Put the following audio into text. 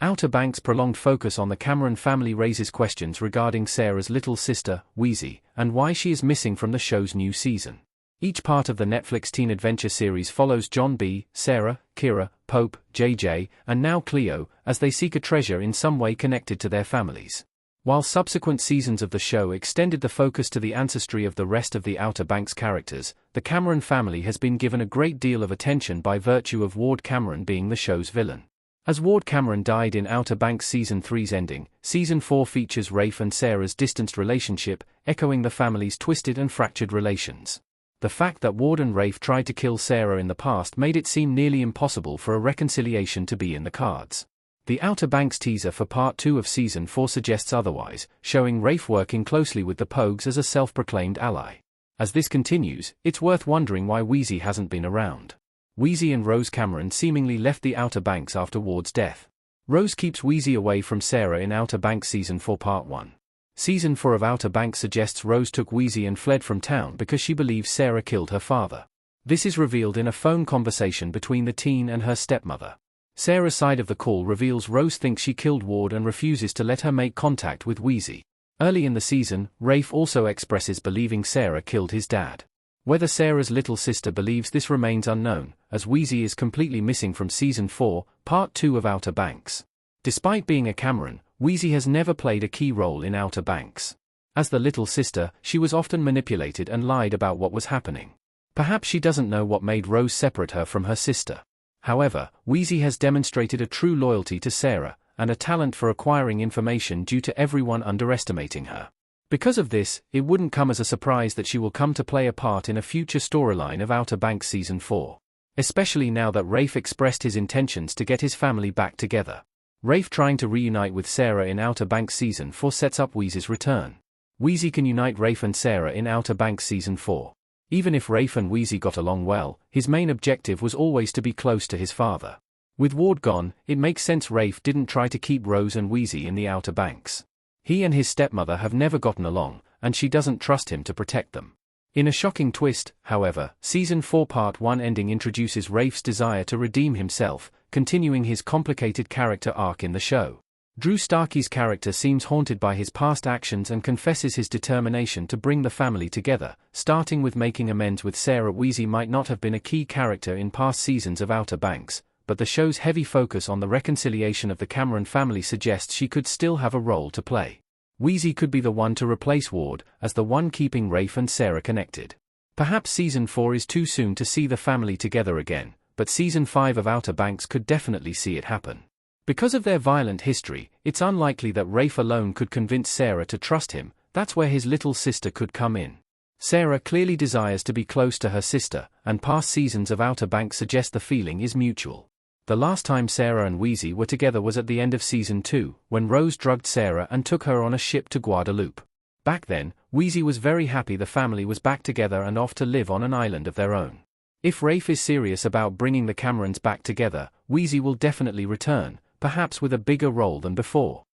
Outer Banks' prolonged focus on the Cameron family raises questions regarding Sarah's little sister, Wheezie, and why she is missing from the show's new season. Each part of the Netflix teen adventure series follows John B., Sarah, Kira, Pope, JJ, and now Cleo, as they seek a treasure in some way connected to their families. While subsequent seasons of the show extended the focus to the ancestry of the rest of the Outer Banks characters, the Cameron family has been given a great deal of attention by virtue of Ward Cameron being the show's villain. As Ward Cameron died in Outer Banks Season 3's ending, Season 4 features Rafe and Sarah's distanced relationship, echoing the family's twisted and fractured relations. The fact that Ward and Rafe tried to kill Sarah in the past made it seem nearly impossible for a reconciliation to be in the cards. The Outer Banks teaser for Part 2 of Season 4 suggests otherwise, showing Rafe working closely with the Pogues as a self-proclaimed ally. As this continues, it's worth wondering why Wheezie hasn't been around. Wheezie and Rose Cameron seemingly left the Outer Banks after Ward's death. Rose keeps Wheezie away from Sarah in Outer Banks Season 4 Part 1. Season 4 of Outer Banks suggests Rose took Wheezie and fled from town because she believes Sarah killed her father. This is revealed in a phone conversation between the teen and her stepmother. Sarah's side of the call reveals Rose thinks she killed Ward and refuses to let her make contact with Wheezie. Early in the season, Rafe also expresses believing Sarah killed his dad. Whether Sarah's little sister believes this remains unknown, as Wheezie is completely missing from Season 4, Part 2 of Outer Banks. Despite being a Cameron, Wheezie has never played a key role in Outer Banks. As the little sister, she was often manipulated and lied about what was happening. Perhaps she doesn't know what made Rose separate her from her sister. However, Wheezie has demonstrated a true loyalty to Sarah, and a talent for acquiring information due to everyone underestimating her. Because of this, it wouldn't come as a surprise that she will come to play a part in a future storyline of Outer Banks Season 4. Especially now that Rafe expressed his intentions to get his family back together. Rafe trying to reunite with Sarah in Outer Banks Season 4 sets up Wheezie's return. Wheezie can unite Rafe and Sarah in Outer Banks Season 4. Even if Rafe and Wheezie got along well, his main objective was always to be close to his father. With Ward gone, it makes sense Rafe didn't try to keep Rose and Wheezie in the Outer Banks. He and his stepmother have never gotten along, and she doesn't trust him to protect them. In a shocking twist, however, Season 4 Part 1 ending introduces Rafe's desire to redeem himself, continuing his complicated character arc in the show. Drew Starkey's character seems haunted by his past actions and confesses his determination to bring the family together, starting with making amends with Sarah. Wheezie might not have been a key character in past seasons of Outer Banks, but the show's heavy focus on the reconciliation of the Cameron family suggests she could still have a role to play. Wheezie could be the one to replace Ward, as the one keeping Rafe and Sarah connected. Perhaps Season 4 is too soon to see the family together again, but Season 5 of Outer Banks could definitely see it happen. Because of their violent history, it's unlikely that Rafe alone could convince Sarah to trust him. That's where his little sister could come in. Sarah clearly desires to be close to her sister, and past seasons of Outer Banks suggest the feeling is mutual. The last time Sarah and Wheezie were together was at the end of Season 2, when Rose drugged Sarah and took her on a ship to Guadeloupe. Back then, Wheezie was very happy the family was back together and off to live on an island of their own. If Rafe is serious about bringing the Camerons back together, Wheezie will definitely return, perhaps with a bigger role than before.